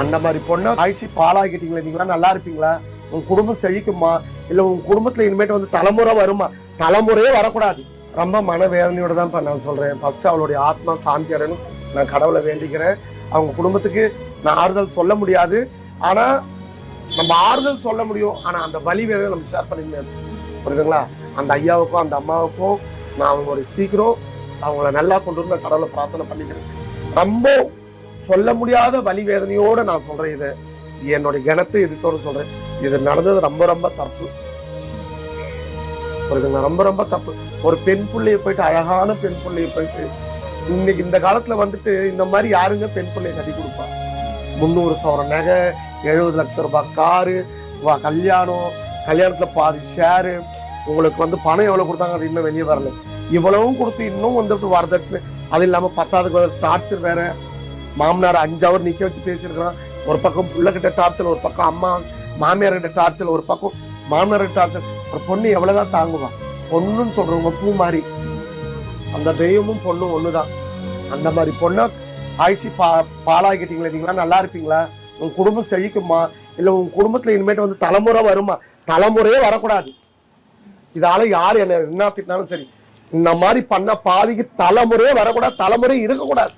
அந்த மாதிரி பொண்ணை ஆயிடுச்சு பாலாக்கிட்டீங்களா, நீங்களா நல்லா இருப்பீங்களா, உங்க குடும்பம் செழிக்குமா, இல்ல உங்க குடும்பத்துல இனிமேட்டு வந்து தலைமுறை வருமா, தலைமுறையே வரக்கூடாது. ரொம்ப மனவேதனையோட தான் நான் சொல்றேன். ஃபர்ஸ்ட் அவளுடைய ஆத்மா சாந்தி அடையணும் நான் கடவுளை வேண்டிக்கிறேன். அவங்க குடும்பத்துக்கு நான் ஆறுதல் சொல்ல முடியாது, ஆனா நம்ம ஆறுதல் சொல்ல முடியும். ஆனா அந்த வலி வேதனை நம்ம ஷேர் பண்ணிக்க புரியுதுங்களா. அந்த ஐயாவுக்கும் அந்த அம்மாவுக்கும் நான் அவங்க ஒரு சீக்கிரம் அவங்கள நல்லா கொண்டு வந்து நான் கடவுளை பிரார்த்தனை பண்ணிக்கிறேன். ரொம்ப சொல்ல முடியாத வலி வேதனையோட நான் சொல்றேன். இது என்னுடைய கணத்தை எதிர்த்தோடு சொல்றேன். இது நடந்தது ரொம்ப ரொம்ப தப்பு. ரொம்ப ரொம்ப தப்பு. ஒரு பெண் பிள்ளைய போயிட்டு, அழகான பெண் பிள்ளைய போயிட்டு, இன்னைக்கு இந்த காலத்துல வந்துட்டு இந்த மாதிரி யாருங்க பெண் பிள்ளைய கட்டி கொடுப்பா? 300 சவரம் நகை, 70 லட்சம் ரூபாய் காரு, கல்யாணத்துல பாதி ஷேரு, உங்களுக்கு வந்து பணம் எவ்வளவு கொடுத்தாங்க அது இன்னும் வெளியே வரல. இவ்வளவும் கொடுத்து இன்னும் வந்துட்டு வரதட்சணை, அது இல்லாம 10வது டார்ச்சர் வேற. மாமனார் 5 ஹவர் நிக்க வச்சு பேசியிருக்கலாம். ஒரு பக்கம் பிள்ளைகிட்ட டார்ச்சர், ஒரு பக்கம் அம்மா மாமியார்கிட்ட டார்ச்சர், ஒரு பக்கம் மாமனார்கிட்ட டார்ச்சர். ஒரு பொண்ணு எவ்வளவுதான் தாங்குவான்? பொண்ணுன்னு சொல்றவங்க பூ மாதிரி, அந்த தெய்வமும் பொண்ணும் ஒண்ணுதான். அந்த மாதிரி பொண்ணா ஆயிடுச்சு பாலாக்கிட்டீங்களா, நீங்களா நல்லா இருப்பீங்களா, உங்க குடும்பம் செழிக்குமா, இல்ல உங்க குடும்பத்துல இனிமேட்டு வந்து தலைமுறை வருமா, தலைமுறையே வரக்கூடாது. இதால யாரு என்ன திட்டினாலும் சரி, இந்த மாதிரி பண்ண பாவிக்கு தலைமுறையே வரக்கூடாது, தலைமுறை இருக்கக்கூடாது.